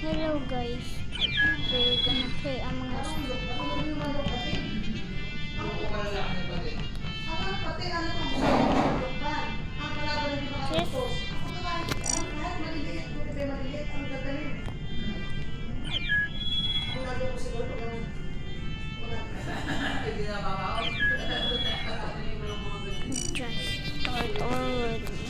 Hello guys, we're gonna play Among Us. Just start already.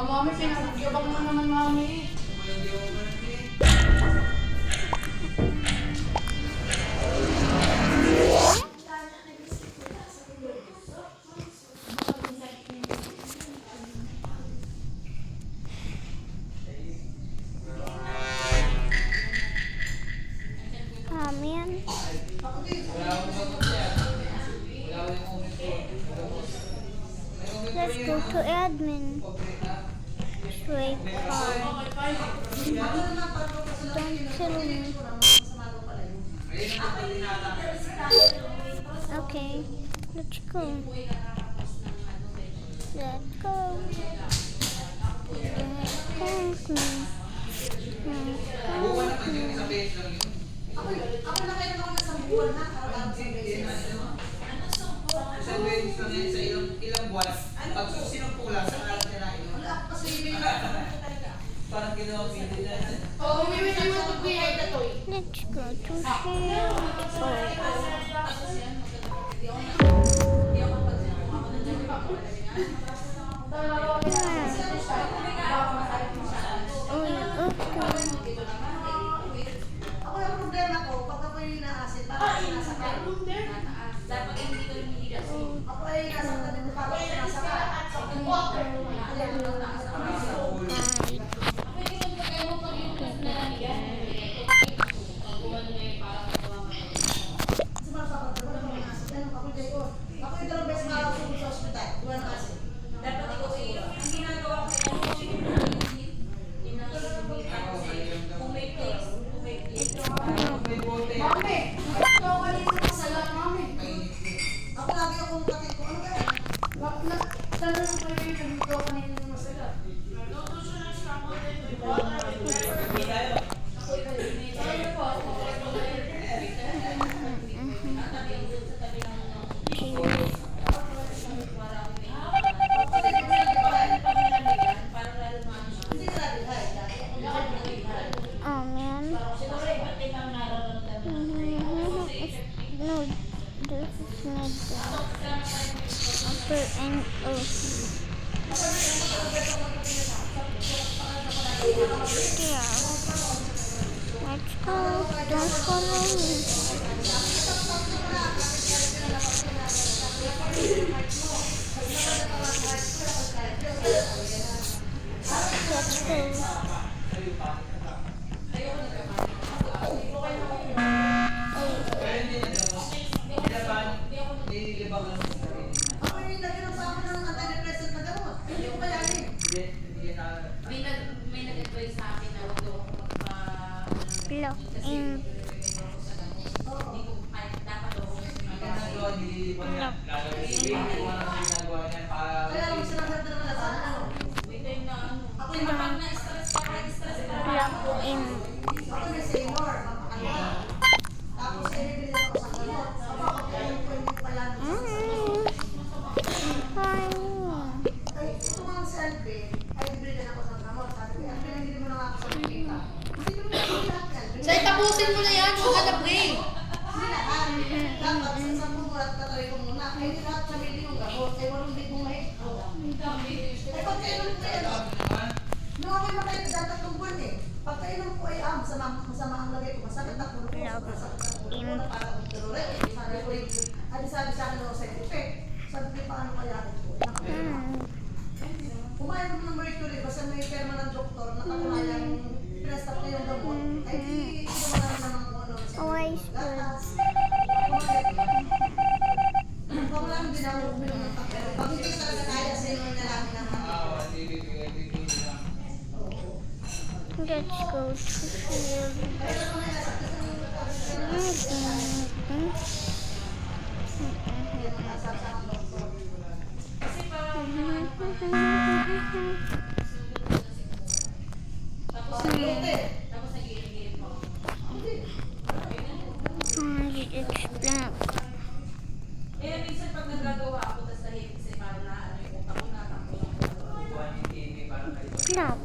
Mami, pinagyabang mo naman, mami. Man. Let's go to admin. Swipe card. Don't kill me. Okay, let's go. Let's go. Ako na kayo naman sa buwan na, araw-araw sa beses. Sa beses lang yan sa ilang buwan. Pag sinugpula, sa kalat niya na yun. Wala ako kasi may Parang ginawa video na yan. Oo, may mag-create na to. Let's go to share. Ako yung problema ko, pag ako yung inaasin, parang sinasakal. Ako ay nasakal dito, parang sinasakal. Ako yung dalawang beses na ako sa ospital, buwan na kasi. Dapat ikaw iyo. Ang ginagawa ko, Mami, ikaw kanina ka sa lahat, mami. ako lagi akong katin ko. Ano kaya? Tanong ko yung nandito kanina ng masalat. Oh man. No, this is not the upper end of. Yeah. Let's go. Don't follow me. Let's go. Nililibang lang sa sarili. Ako yung nag-inom sa akin ng antidepressant na gamot. Hindi ko kayanin. Hindi yan na... May nag-advise sa akin na huwag daw ako Lock in. hindi ko dapat daw ako Ang ginagawa, nililibang niya. Ginagawa ng ginagawa niya para... Kaya lang sinasabi naman na sana ano. may time na ano. Ako yung Kapag na-stress ka, stress ka. Lock in. Ako may senior, mapakanya. Tapos, bibili ako sa gamot. Ako yung pwede pa yan. dapat sa 10 buwan tatry ko muna. Ay, hindi lahat sa meeting yung gamot. Ay, 8 libong mahigit. Ay, pagkainom ko yan. Nung ako'y makain, dahil 3 buwan eh. Pagkainom ko ay masama ang lagay ko. Masakit na puno ko. Masakit na puno ko na parang kong terore. Sabi sa akin, side effect. Sabi ko, paano kaya ito? Kumain mo ng mercury, basta may perma ng doktor, nakatunayan pinastap na yung gamot, ay di naman naman kung ano sa gatas. Kung wala nang dinamog mo ng takero, pag hindi talaga kaya sa inyo na namin naman. Let's go to field. Kasi parang tapos nag-iirigit mo. It's black. Eh, minsan pag nagagawa ako, tas tahimik kasi parang na ano yung utak ko na takbo lang. Black.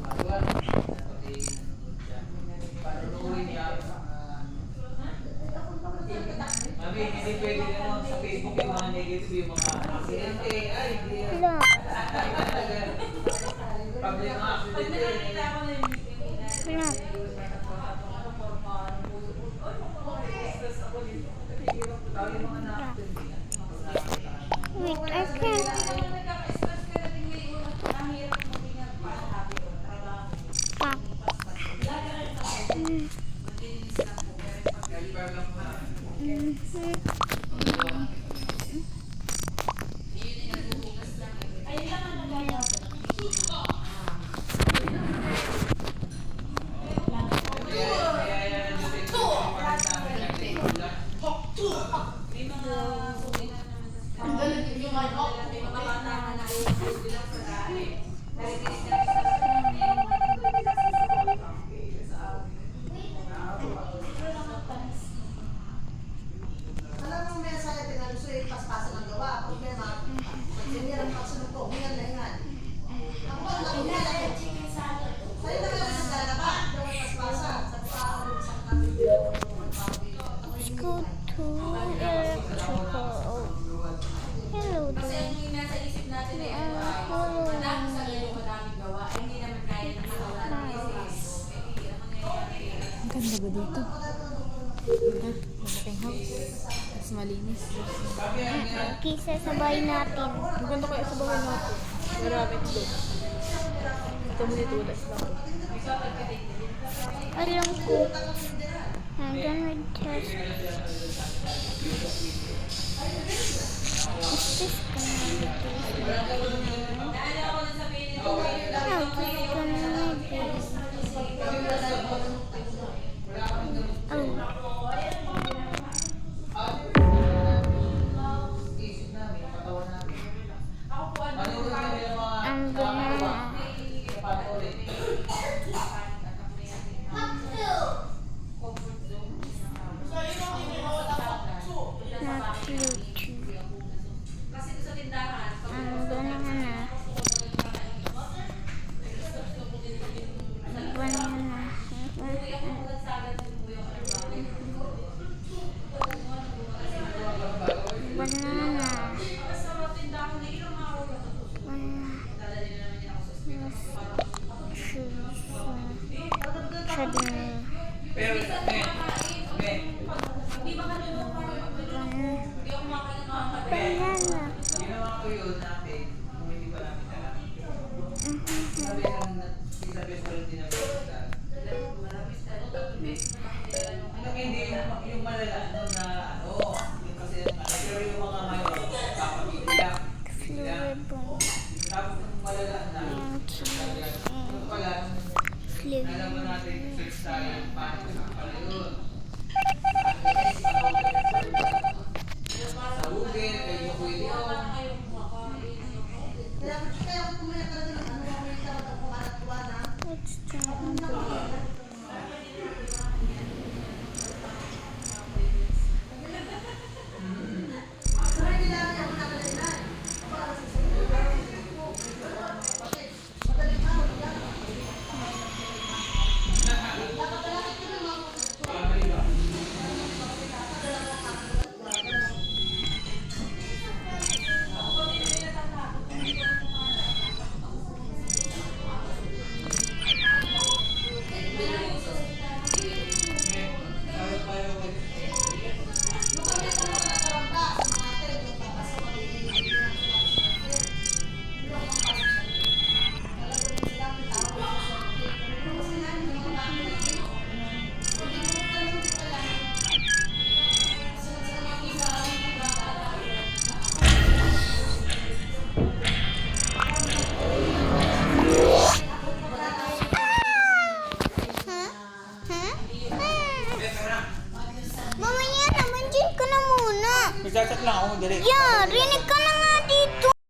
Mami, hindi pwede naman sa Facebook yung mga negative yung mga aksidente. Ay, hindi yan. Black. Public mga Pag aksidente. nakakita ko na yung Black. Yung mga na-accidente. Wait, I can't. nagkaka-stress ka natin ngayon, nahirap mo din ang happy ko. Trabaho. Black. Malinis lang po. Pero pag Helper lang po na. yun ay nagbubukas lang. Ayun lang ang nagagawa. May mga suki na naman sa Ang galing yung mga may mga bata na nakikita lang sa dahil. Naririnig na sa Alam mo, may saya pinaluso yung paspasan ng gawa. Problema, pagsinirang paksunod ko, hingan na hingan. Ako ba, nakuhingan ako. Sa'yo na nga yung lalaba, yung paspasan. Sa paan, sa kapityo. Let's go to electrical. Hello Kasi there. ang yung nasa isip natin ay ano ay madami sa ganun madaming gawa ay hindi naman kaya na makawala ng isip. Eh, ang mangyayari Ang ganda ba dito? Ha? Malaking house. Mas malinis. Kisa sa bahay natin. Ang ganda kaya sa bahay natin. Maraming doon. Ito mo dito ulas lang. Alam ko. I'm done with test. Is this gonna be? Naala ako na sabihin nito ngayon lang How is this gonna be? Isip namin, katawan namin. ako po ano Ano yung mga I'm gonna paano ulit? comfort zone. not YouTube. Kasi doon sa tindahan, pag I'm gonna banana. sa mga tindahan na ilang araw na dadalhin na naman yan ako sa Treadmill. Pero, Hindi ba kanunong pa rin hindi ako makain ng mga Banana. ginawa ko yun natin kung hindi pa namin alam. Sabi lang na isabi ko rin din na hindi yung malala na ano, yung kasi pero yung mga mayo, papapigil lang. Tapos yung malala na, yung pala, nalaman natin yung sex tayo, paano sa pala yun. Sa Google, kay Yokuyo. Kaya ako pumayag ka rin ng ano, may tawag ako kalat-tuwa na. Let's try. Magsasat lang ako, dali. Yeah, rinig ka